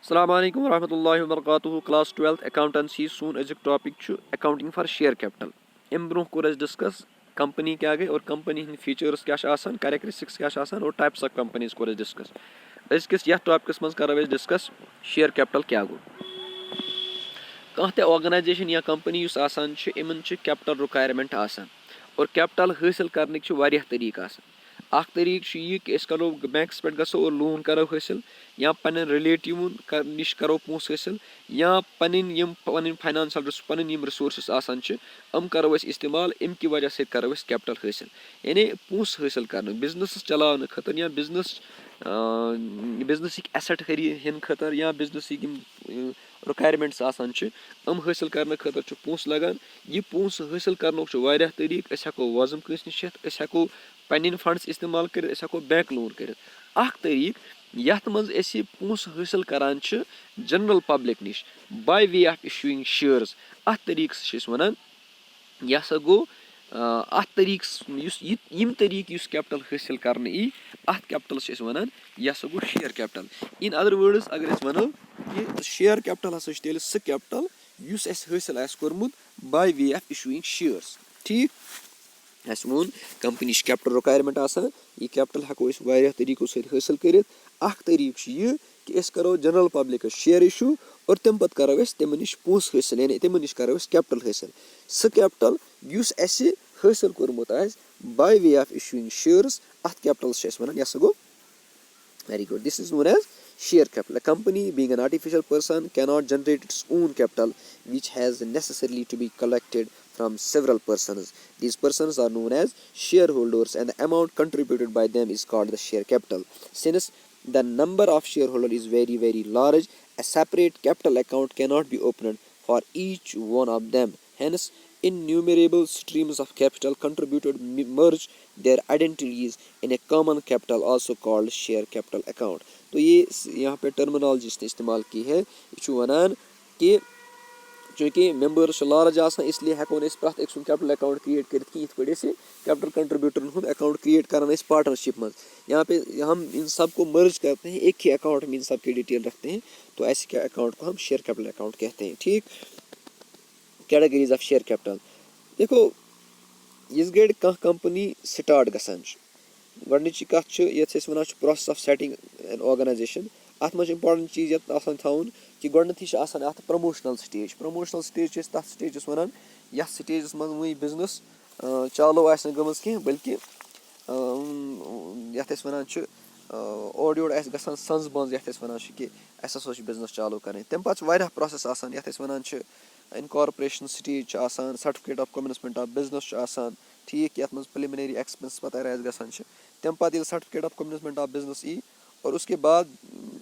Assalamu alaikum warahmatullahi wabarakatuh. Class 12th Accountancy. Soon अजुक topic छु Accounting for Share Capital. अम ब्रोह कोर अस डिस्कस कंपनी क्या गई और कंपनी हिंद फीचर्स क्या आसान, कैरेक्टरिस्टिक्स क्या आसान और टाइप्स ऑफ कंपनीज कोर अस डिस्कस. अजकिस यथ टॉपिकस मज करो अस डिस्कस शेयर कैपिटल क्या गो. कह ते ऑर्गेनाइजेशन या कंपनी युस आसान छु इमन छु कैपिटल रिक्वायरमेंट आसान और कैपिटल हासिल करने छु वारियाह तरीक आसान. अख तरीक छु यह कि करो बैंक्स पे गो और लोन करो हासिल या पन रिलेटिवन निश करो पोस हासिल या पन फाइनेंशियल पन रिसोर्स आसान हम करो इस्तेमाल अम कि वजह से करो कैपिटल हासिल यानी पोस हासिल कर बिजनेस चलाने खतर या बिजनेस एसेट हेन खतर या बिजनेस रिक्वायरमेंट्स आसान हम हासिल करने खतर पोस लगान. यह पोस हासिल करने तरीक हेको वजम कंस निश हेको पन्न फंड्स इस्तेमाल कर हेको बैंक लोन कर. तरीक यथ मज पोस हासिल करान जनरल पब्लिक निश bye way of issuing shares. अत तरीक वन यह हसा गो अत तरीक यम तरीक कैपिटल हासिल करने यी अत कैपिटल वन यह हसा गो share capital. In other words अगर वनो कि शेयर कैपिटल हसा तेल सह कैपिटल युस अस हासिल आस कोरमुत by way of issuing shares. ठीक अस वोन कंपनी कैपिटल रिक्वायरमेंट आसान. यह कैपिटल हेको वारियाह तरीकों से हासिल कर. तरीक यह कि करो जनरल पब्लिक शेयर इशू और तम पत करो तम नश पोस हासिल यानी तम नश करो कैपिटल हासिल. सह कैपिटल युस अस हासिल कोरमुत आस by way of issuing shares अत कैपिटल वन यह गो very good. This is known as share capital. A company being an artificial person cannot generate its own capital which has necessarily to be collected from several persons. These persons are known as shareholders and the amount contributed by them is called the share capital. Since the number of shareholders is very large, a separate capital account cannot be opened for each one of them. Hence, innumerable streams of capital contributed merge their identities in a common capital also called share capital account. तो ये यहाँ पे terminology इसने इस्तेमाल की है. यह वनान कि चूँकि मेम्बर्स लार्ज आसान इसलिए हेको प्रत एक कैपिटल अकाउंट क्रिएट कर कैपिटल कंट्रीब्यूटर हूँ अकाउंट क्रिएट करान पार्टनरशिप मज. यहाँ पे हम इन सब को मर्ज करते हैं एक ही अकाउंट में इन सब की डिटेल रखते हैं. तो ऐसे के अकाउंट को हम शेयर कैपिटल अकाउंट कहते हैं. ठीक कैटेगरीज ऑफ शेयर कैपिटल. देखो इस गड़ कह कंपनी स्टार्ट गसान गच कत वन process of setting an organisation. अत मज इंपॉर्टेंट चीज ये थवन कि गई अत प्रमोशनल स्टेज. प्रमोशनल स्टेज तथ स्टेजस वन यथ स्टेजस मज वही बिजनेस चालो आस गमज कह बल्कि यथ वन ओर योर गसान संज बंज यथ वन कि अस बिजनेस चालू कर. तम पे प्रोसेस आसान यथ वन इनकॉर्पोरेशन स्टेज आसान certificate of commencement of business आसान. ठीक यथ मज प्रिलिमिनरी एक्सपेंस पता गसान तम पे certificate of commencement of business ई और उसके बाद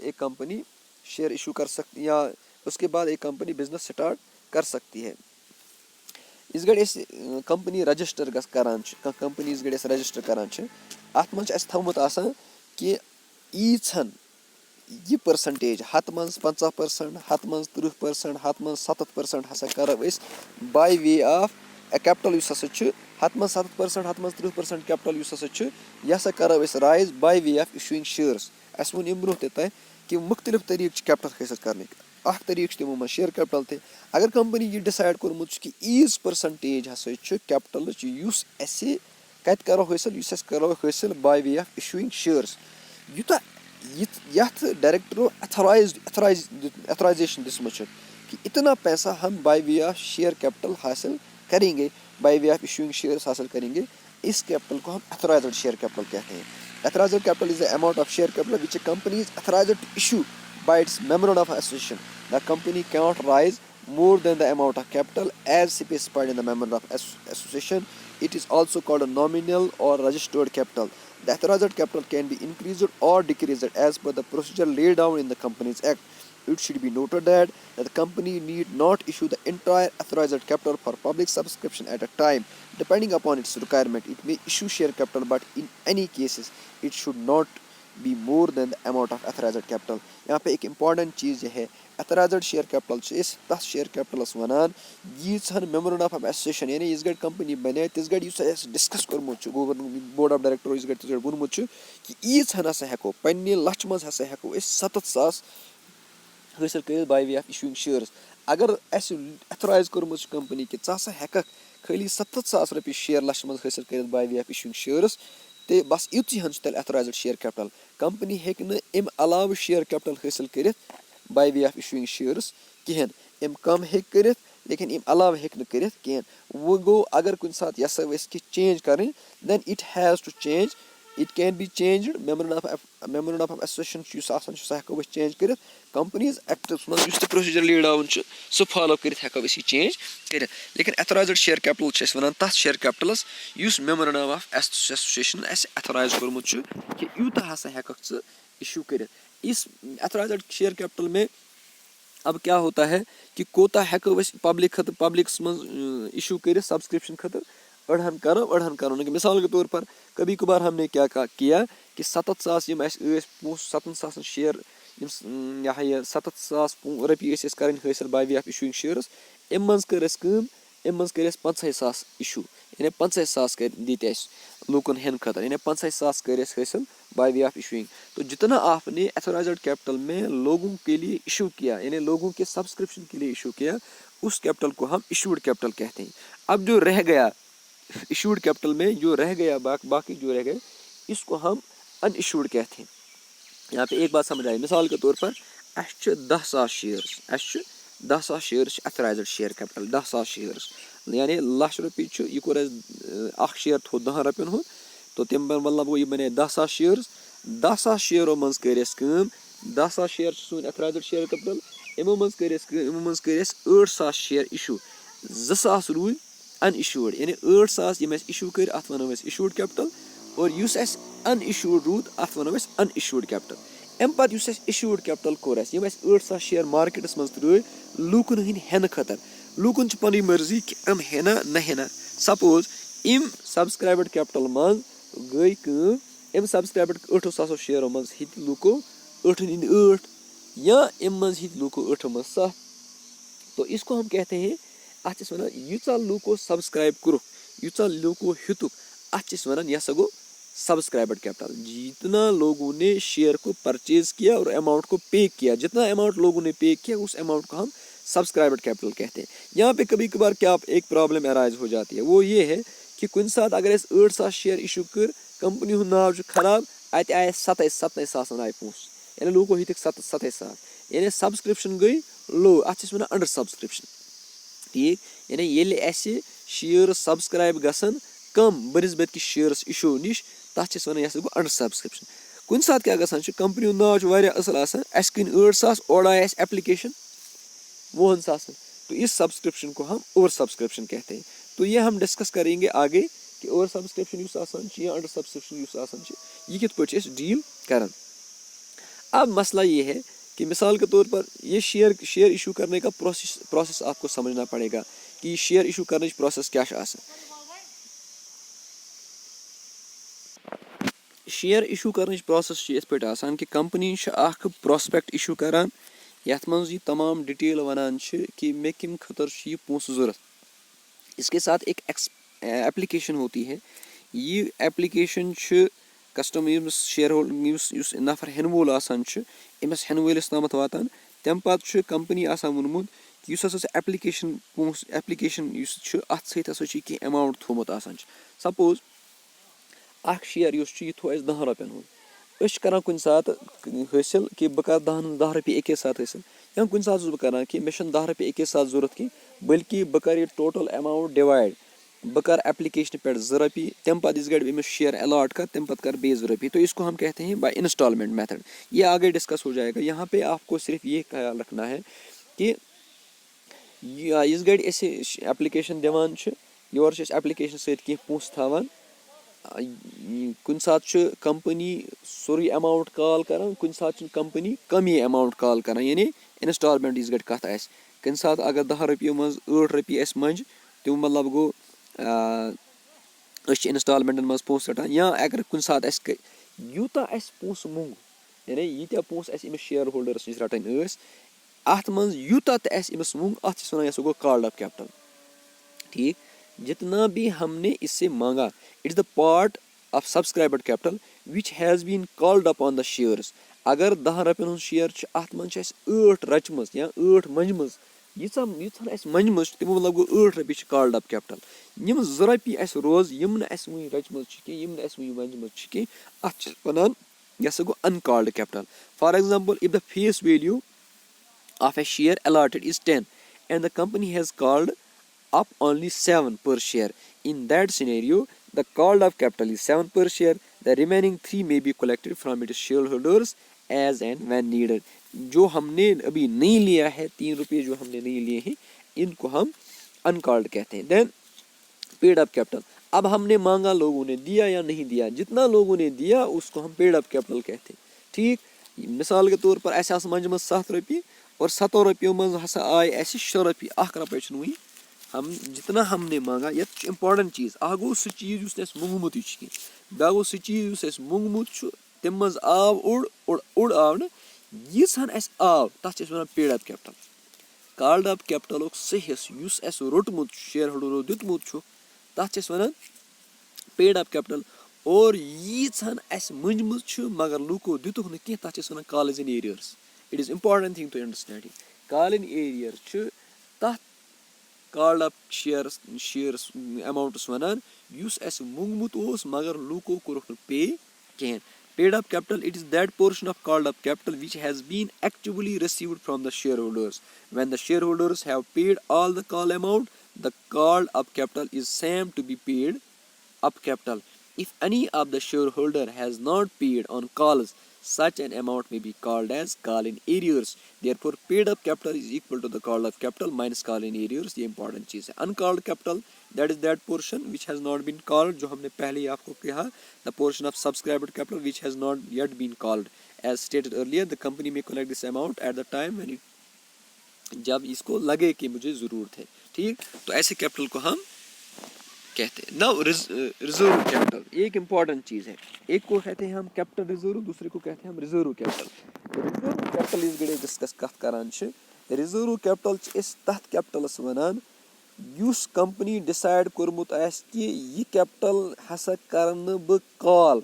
एक कंपनी शेयर इशू कर सकती या उसके बाद एक कंपनी बिजनेस स्टार्ट कर सकती है. इस गड़ कंपनी रजिस्टर करान कंपनी इस गड़ रजिस्टर करान अत मज थमुत आसान कि ईचन यह परसेंटेज हत मज 50%, हत मज 30%, हत मज 70% हसा करो बाय वे ऑफ कैपिटल हसा हत मज 70%, हत मज 30% कैपिटल हसा यह हसा करो raise by way of issuing shares. अस वो ब्रो तह कि मुख्तलिफ तरीक कैपिटल हासिल करने. तरीक तमो मज शेयर कैपिटल थे. अगर कंपनी यह डिसाइड कोर्मुत कि ईज परसेंटेज हसा कैपिटल कत करो हासिल by way of issuing shares. यूता यथ डायरेक्टरों अथोराइजेशन दिसमुत कि इतना पैसा हम by way of share capital हासिल करेंगे, by way of issuing shares हासिल करेंगे. इस कैपिटल को हम अथोराइज्ड शेयर कैपिटल कहते हैं. Authorized capital is the amount of share capital which a company is authorized to issue by its memorandum of association. The company cannot raise more than the amount of capital as specified in the memorandum of association. It is also called a nominal or registered capital. The authorized capital can be increased or decreased as per the procedure laid down in the Companies Act. It should be noted that the company need not issue the entire authorized capital for public subscription at a time. Depending upon its requirement, it may issue share capital, but in any cases, it should not be more than the amount of authorized capital. यहाँ पे एक important चीज़ है authorized share capital तथ share capital वनान यीचन memorandum of association यानी इस गड़ company बने तिस गड़ युस डिस्कस कोर्मुत बोर्ड ऑफ डायरेक्टर इस गड़ वोनमुत कि यीचन हसा हेको पन्ने लच मज हसा हेको 70,000 حٲصِل کٔرِتھ باے وے آف اِشوٗوِنٛگ شِیٲرٕس. اگر اَسہِ ایتھورایز کوٚرمُت چھُ کَمپٔنی کہِ ژٕ ہسا ہٮ۪ککھ خٲلی 70,000 رۄپیہِ شِیر لَچھَس منٛز حٲصِل کٔرِتھ باے وے آف اِشوٗوِنٛگ شِیٲرٕس تہٕ بَس یِژٕے ہن چھُ تیٚلہِ ایتھورایزٕڈ شِیر کیپٹل. کَمپٔنی ہیٚکہِ نہٕ اَمہِ علاوٕ شِیر کیپٹل حٲصِل کٔرِتھ باے وے آف اِشوٗوِنٛگ شِیٲرٕس کِہینۍ. اَمہِ کَم ہیٚکہِ کٔرِتھ لیکِن اَمہِ علاوٕ ہیٚکہِ نہٕ کٔرِتھ کِہینۍ. وۄنۍ گوٚو اگر کُنہِ ساتہٕ یَژھو أسۍ کینٛہہ چینج کَرٕنۍ دین it has to change. It can be changed. Memorandum of association یُس آسان چھُ سُہ ہٮ۪کو أسۍ چینج کٔرِتھ. کَمپٔنیٖز ایکٹس منٛز یُس تہِ پروسیجر لیڈ ڈاوُن چھُ سُہ فالو کٔرِتھ ہٮ۪کو أسۍ یہِ چینج کٔرِتھ. لیکِن ایتھورایزٕڈ شِیر کیپٹل چھِ أسۍ وَنان تَتھ شِیر کیپٹلس یُس میمورنڈم آف ایسوسیشن اَسہِ ایتھورایز کوٚرمُت چھُ کہِ یوٗتاہ ہسا ہٮ۪ککھ ژٕ اِشوٗ کٔرِتھ. یُس ایتھورایزٕڈ شِیر کیپٹل میں اب کیاہ ہوتا ہے کہِ کوٗتاہ ہٮ۪کو أسۍ پبلِکس منٛز اِشوٗ کٔرِتھ سبسکرپشن خٲطرٕ. أڑہن کرو نہٕ. مِثال کے طور پر کبھی کبھار ہم نے کیا کیا کہِ 7,000 یِم اَسہِ ٲسۍ پونٛسہٕ 7,000 شِیر یِم یہِ ہا یہِ 7,000 رۄپیہِ ٲسۍ اَسہِ کَرٕنۍ حٲصِل باے وے آف اِشوٗوِنٛگ شِیٲرٕس. اَمہِ منٛز کٔر اَسہِ کٲم. اَمہِ منٛز کٔرۍ اَسہِ 50,000 اِشوٗ. یعنی 50,000 دِتۍ اَسہِ لوٗکن ہٮ۪نہٕ خٲطرٕ. یعنی 50,000 کٔرۍ اَسہِ حٲصِل باے وے آف اِشوٗوِنٛگ. تو جتنا آپ نے ایتھورایزڈ کیپٹل میں لوگوں کے لیے ایشو کیا یعنی لوگوں کے سبسکرپشن کے لیے ایشو کیا اس کیپٹل کو ہم ایشوڈ کیپٹل کہتے ہیں. اب جو رہ گیا ایشوڈ کیپٹل میں جو رہ گیا باقی جو رہ گئے اس کو ہم ان ایشوڈ کہتے ہیں. یہاں پہ ایک بات سمجھ آئی. مثال کے طور پر اَسہِ چھِ 10,000 شِیٲرٕس. اَسہِ چھِ 10,000 شِیٲرٕس چھِ ایتھورایزٕڈ شِیر کیپٹل 10,000 شِیٲرٕس. یعنی لَچھ رۄپیہِ چھُ یہِ کوٚر اَسہِ اکھ شِیر تھوٚو 10 رۄپین ہُنٛد تو تَمہِ مطلب گوٚو یہِ بَنے 10,000 شِیٲرٕس. 10,000 شِیرو منٛز کٔرۍ اَسہِ کٲم. 10,000 شِیر چھُ سون ایتھورایزٕڈ شِیر کیپٹل. یِمو منٛز کٔرۍ اَسہِ کٲم. یِمو منٛز کٔرۍ اَسہِ 8,000 شِیر اِشوٗ. 2,000 روٗدۍ ان اِشوٗڈ. یعنی 8,000 یِم اَسہِ اِشوٗ کٔرۍ اَتھ وَنو أسۍ اِشوٗڈ کیپٹل. اور یُس اَسہِ ان اِشوٗڈ روٗد اَتھ وَنو أسۍ ان اِشوٗڈ کیپٹل. اَمہِ پَتہٕ یُس اَسہِ اِشوٗڈ کیپٹل کوٚر اَسہِ یِم اَسہِ 8,000 شِیر مارکیٹس منٛز ترٲے لوٗکن ہٕنٛدۍ ہٮ۪نہٕ خٲطرٕ. لوٗکن چھِ پَنٕنۍ مرضی کہِ یِم ہٮ۪نا نہ ہٮ۪نا. سپوز اَمہِ سبسکرایبٕڈ کیپٹل منٛز گٔے کٲم. اَمہِ سبسکرایبٕڈ 8,000 شِیرو منٛز ہیٚتۍ لوٗکو 8 ہٕنٛدۍ 8 یا اَمہِ منٛز ہیٚتۍ لوٗکو 8 منٛز 7. تو اس کو ہم کہتے ہیں اَتھ چھِ أسۍ وَنان ییٖژاہ لوٗکو سبسکرایب کوٚرُکھ ییٖژاہ لوٗکو ہیوٚتُکھ اَتھ چھِ أسۍ وَنان یہِ ہسا گوٚو سبسکرایبٕڈ کیپٹل. جتنا لوگوں نے شیئر کو परचेज किया और अमाउंट को पे किया जितना अमाउंट लोगों ने पे किया उस अमाउंट को हम सब्सक्राइबर्ड कैपिटल कहते हैं. यहाँ पे कभी कभार क्या एक प्रॉब्लम अराइज हो जाती है वो ये है कि कुछ साथ अगर 8,000 शेयर इशू कर कंपनी हूँ नाव खराब अत आए 27,000 आए पोस यानी लोगों हित 27,000 यानी सब्सक्रिप्शन गई लो अत वन अंडर सब्सक्रिप्शन. ٹھیٖک یعنی ییٚلہِ اَسہِ شِیر سبسکرایب گژھن کم بنسبت کہِ شِیرس اِشوٗ نِش تَتھ چھِ أسۍ وَنان یہِ ہسا گوٚو انڈر سبسکرپشن. کُنہِ ساتہٕ کیاہ گژھان چھُ کمپنی ہُنٛد ناو چھُ واریاہ اَصٕل آسان اَسہِ کٕنۍ 8,000 اورٕ آیہِ اَسہِ ایپلِکیشن 50,000 तो इस सब्सक्रिप्शन को हम ओवर सब्सक्रिप्शन कहते हैं. तो ये हम डिस्कस करेंगे आगे कि ओवर सब्सक्रिप्शन यूस आसान छ या अंडर सब्सक्रिप्शन यूस आसान छ ये कित पट डील करन. अब मसला ये है कि मिसाल के तौर पर ये शेयर इशू करने का प्रोसेस आपको समझना पड़ेगा कि शेयर इशू करने की प्रोसेस क्या है. शेयर इशू करने की प्रोसेस इस पे आसान कि कंपनी प्रोस्पेक्ट इशू करान यथ मं ये तमाम डिटेल वनान कि मे कम खतर ये पोंसह जरूरत. इसके साथ एक एप्लीकेशन होती है. ये एप्लीकेशन कस्टमर शेयर होल्डर नफर हेन वोल अमिस हेन वोलिस तम वातान तम पे कंपनी वोनमुत कि एप्लीकेशन एप्लीकेशन अत सत कह अमाउंट थोमुत. सपोज अख शेयर यह थो 10 रपन हूँ कर कुछ सात हासिल कि बह कर 10 रपये एक साथ हासिल या कुछ सात बह कि मे 10 रपये एक साथ जरूरत की बल्कि बह कर टोटल अमाउंट डिवाइड बह कर एप्लीकेशन पे 2 रपये तम पे इस गड़ अमिस शेयर अलॉट कर तम पे कर 2 रपये. तो इसको हम कहते हैं बाय इंस्टॉलमेंट मेथड. ये आगे डिस्कस हो जाएगा. यहाँ पे आपको सिर्फ ये ख्याल रखना है कि इस गड़ एप्लीकेशन दिवान योर एप्लीकेशन सत पोस थान कुछ सात कंपनी सोरी अमाउंट कॉल करान कुछ सात कंपनी कमी अमाउंट कॉल करान यानी इंस्टॉलमेंट इस गड़ कत कुछ सात अगर 10 रपये मज 8 रपये मंज तम मतलब गो इंस्टॉलमेंटन मज पोस रटान या अगर कुछ सात यूता पोस मोंग यानी यीत्या पोस अमिस शेयर होल्डरस नश रटन अत मज यूता तमिस मोंग अत वन यह गो कॉल्ड अप कैपिटल. ठीक जितना भी हमने इससे मांगा it is the part of subscribed capital which has been called up on the shares. अगर 10 रۄपिین हُنٛد शेयर چھُ اَتھ منٛز چھِ اَسہِ 8 رَچمٕژ یا 8 مٔنجمٕژ ییٖژہن اَسہِ مٔنجمٕژ چھِ تِمو مطلب گوٚو 8 رۄپیہِ چھِ کالڈ اپ کیپٹل. یِم 2 رۄپیہِ اَسہِ روز یِم نہٕ اَسہِ وُنہِ رَچمٕژ چھِ کیٚنٛہہ یِم نہٕ اَسہِ وُنہِ مٔنجمٕژ چھِ کیٚنٛہہ اَتھ چھِ وَنان یہِ ہسا گوٚو uncalled capital. For example if the face value of a share allotted is 10 and the company has called up only 7 per share. In that scenario, the called up capital is 7 per share. The remaining 3 may be collected from its shareholders as and when needed. जो हमने अभी नहीं लिया है 3 रुपये जो हमने नहीं लिए हैं इनको हम अनकॉल्ड कहते हैं. Then paid up capital. अब हमने मांगा लोगों ने दिया या नहीं दिया, जितना लोगों ने दिया उसको हम पेड अप कैपिटल कहते हैं. ठीक, मिसाल के तौर पर ऐसे मंजमत 7 रुपये और 7 रुपयों में हसा आए ऐसे 6 रुपये 1 रुपये छुई हम जितना हमने मांगा. ये इंपॉर्टेंट चीज आ गो सह चीज उस मोंगमुत बे गो सह चीज मोंगमुत तम मज आव ओड़ आव न यीहन आव तथ one paid up capital. Called up capital सह हिस्स रोटमुत शेयर होल्डरो दितमुत तथ वन पेड अप कैपिटल. और यीहन मंजमुत मगर लूको दितुक न कह तथ वन call in arrears. It is important thing to understand. Call in arrear तथ कॉल्ड अप शेयर्स अमाउंटस वनान युस मोंगमुत मगर लूको कोरुक न पे कहें. Paid up capital, it is that portion of called up capital which has been actively received from the shareholders. When the shareholders have paid all the call amount, the called up capital is same to be paid up capital. If any of the shareholder has not paid on calls, such an amount may be called as call in arrears. Therefore, paid up capital is equal to the called up capital minus call in arrears. ये important चीज है. Uncalled capital, that is that portion which has not been called, जो हमने पहले ही आपको कहा, the portion of subscribed capital which has not yet been called. As stated earlier, the company may collect this amount at the time when it जब इसको लगे कि मुझे जरूरत है. ठीक, तो ऐसे कैपिटल को हम कहते हैं. नाउ रिजर्व कैपिटल एक इंपॉर्टेंट चीज है. एक को कहते हैं हम कैपिटल रिजर्व, दूसरे को कहते हैं हम रिजर्व कैपिटल. रिजर्व कैपिटल इस गड़े डिस्कस कत करान छ. रिजर्व कैपिटल इस तथ कैपिटलस वनान युस कंपनी डिसाइड कोरमुत आस कि यह कैपिटल हसा करन ब कॉल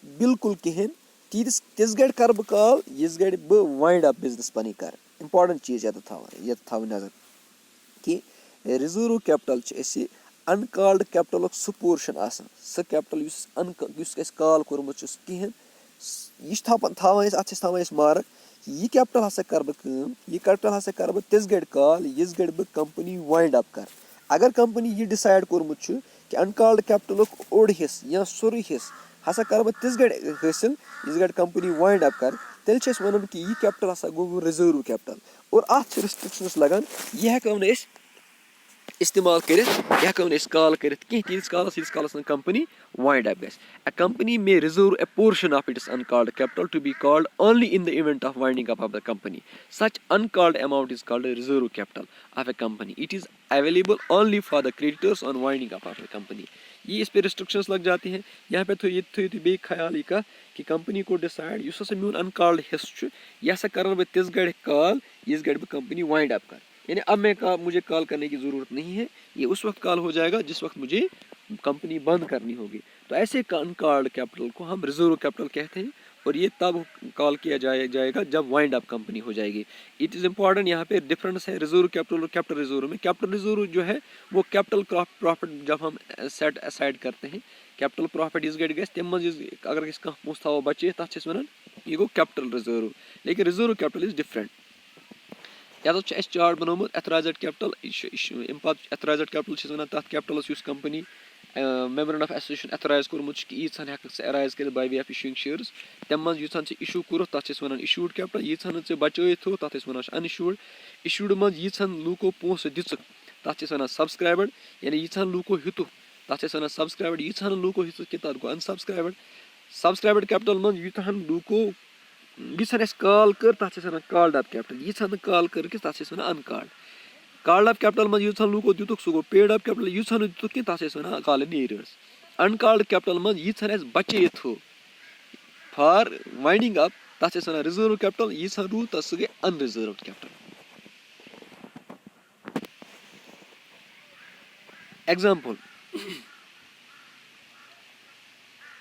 बिल्कुल कहें तिस गड़ कर ब कॉल यस गड़ ब वाइंड अप बिजनेस पनी कर. इंपॉर्टेंट चीज ये थव नजर कि रिजर्व कैपिटल अनकॉल्ड कैपिटल सह पोर्शन सह कैपिटल कॉल कोर्मुत कहें यह थवान मार्क यह कैपिटल हसा कर यह कैपिटल हसा कर तिस गड़ कॉल यस गड़ ब कंपनी वाइंड अप कर. अगर कंपनी यह डिसाइड कोर्मुत कि अनकॉल्ड कैपिटल ओड़ हिस्स या सोरे हिस्स हसा कर तिस गड़ हासिल यस गड़ कंपनी वाइंड अप कर तेल वन कि यह कैपिटल हसा गो रिजर्व कैपिटल. और अत रिस्ट्रिक्शनस लगान यह हेको इस्तेमाल कर कॉल कर तीस कालस कंपनी वाइंड अप गस. A company may reserve a portion of its uncalled capital to be called only in the event of winding up of the company. Such uncalled amount is called a reserve capital of a company. It is available only for the creditors on winding up of the company. ये इस पे restrictions लग जाती हैं. यहाँ पे थो बे ख्याल यह कि कंपनी को डिसाइड युस हसा मोन अनकॉल्ड हिस्स यह हसा कर बह तिस गड़ कॉल यस गड़ बह कंपनी वाइंड अप कर. यानी अब मुझे कॉल करने की ज़रूरत नहीं है, ये उस वक्त कॉल हो जाएगा जिस वक्त मुझे कंपनी बंद करनी होगी. तो ऐसे अनकॉल्ड कैपिटल को हम रिजर्व कैपिटल कहते हैं और ये तब कॉल किया जाएगा जब वाइंड अप कंपनी हो जाएगी. इट इज़ इंपॉर्टेंट यहाँ पे डिफरेंस है रिजर्व कैपिटल और कैपिटल रिजर्व में. कैपिटल रिजर्व जो है वो कैपिटल प्रॉफिट जब हम सेट असाइड करते हैं कैपिटल प्रॉफिट इस गड़ गस तम अगर कह थो बचे तथ वन यह गो कैपिटल रिजर्व. लेकिन रिजर्व कैपिटल इज डिफरेंट. यह चार्ट बनोमुत एथराइज्ड कैपिटल एथराइज्ड कैपिटल वन तथ कैपिटलस company memorandum of association authorise कोर्मुत यीहन हेक एराइज कर by way of issuing shares तम मज यूथन इशू कोर तथ वन इशूड कैपिटल. यीहन बचे थो तथ वन अनइशूड. इशूड मज यीहन लूको पोस दिख तथ वन सब्सक्राइबड. यानी यीहन लूको हितु तथ वन सब्सक्राइबड. यीहन लूको हितु कि तथ गो अनसब्सक्राइबड. सब्सक्राइबड कैपिटल मज यूथन लूको यीहन कॉल कर तथ वन कॉल्ड अप कैपिटल. यीहन कॉल कर तथ वन अनकॉल्ड. कॉल्ड अप कैपिटल मज यूथन लूको दितुक सह गो पेड अप कैपिटल. यूथन दितुक कि तथ वन call in arrears. Uncalled capital मज यीहन बचे थो फॉर वाइंडिंग अप तथ वन रिजर्व कैपिटल. यीहन रूद तथ सह गई unreserve capital. Example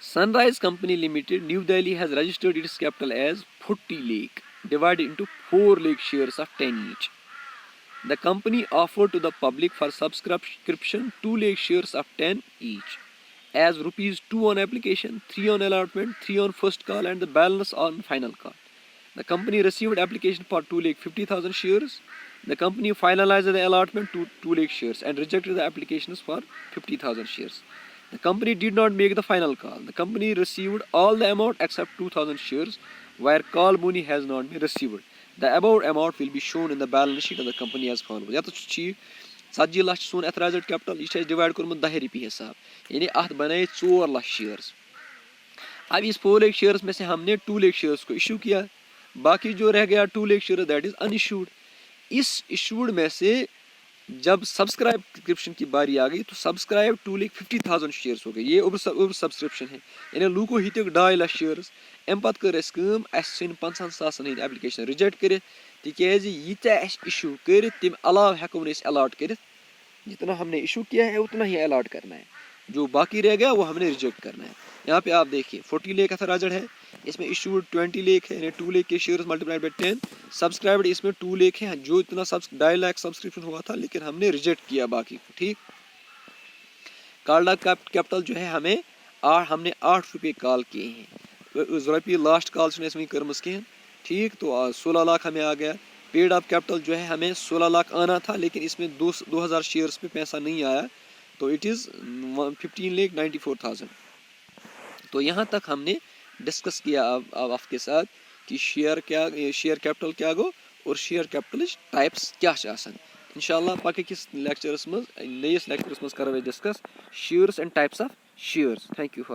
Sunrise Company Limited, New Delhi has registered its capital as 40 lakh, divided into 4 lakh shares of 10 each. The company offered to the public for subscription 2 lakh shares of 10 each, as rupees 2 on application, 3 on allotment, 3 on first call, and the balance on final call. The company received application for 2 lakh 50,000 shares. The company finalized the allotment to 2 lakh shares and rejected the applications for 50,000 shares. The company did not make the final call. The company received all the amount except 2,000 shares, where call money has not been received. The above amount will be shown in the balance sheet of the company as follows. या तो ठीक 70 लाख सोन authorized capital ये divide कोर्मुत 10 रुपये हिसाब, यानी अत बनाए 4 lakh shares. अब इस 4 लाख शेयर्स में से हमने 2 लाख शेयर्स को इशू किया, बाकी जो रह गया 2 lakh share that is unissued. इस इशूड में से जब सब्सक्रिप्शन की बारी आ गई तो सब्सक्राइब 2 लाख 50,000 शेयर्स हो गए. ये ओवर सब्सक्रिप्शन है, यानी लूको हित 2 लाख शेयर्स. अम पत कर 50,000 हंद एप्लिकेशन रिजेक्ट कर, तिज यीत्या इशू कर तम अलाव हेको अलॉट कर. जितना हमने इशू किया है उतना ही अलॉट करना है, जो बाकी रह गया वो हमने रिजेक्ट करना है. यहाँ पे आप देखिए 40 लाख अथॉराइज्ड है, इसमें इशूड 20 लाख है, यानी 2 लाख के शेयर्स मल्टीप्लाइड बाय 10. सब्सक्राइब्ड इसमें 2 लाख है, जो इतना 2.5 लाख सब्सक्रिप्शन हुआ था, लेकिन हमने रिजेक्ट किया बाकी को. ठीक, कॉल्ड कैपिटल जो है हमने 8 रुपये कॉल किए हैं. रुपये लास्ट कॉल वही कर्मस कहें. ठीक, तो 16 लाख हमें आ गया. पेड अप कैपिटल जो है हमें 16 लाख आना था, लेकिन इसमें 2000 शेयर्स पे पैसा नहीं आया, तो इट इज़ 15,94,000. तो यहाँ तक हमने डिस्कस किया अब आपके साथ कि शेयर कैपिटल क्या गो और शेयर कैपिटल टाइप्स क्या आसान. इंशाल्लाह पाके किस लेक्चरस में नयस लेक्चरस में करो discuss shares and types of shares. Thank you for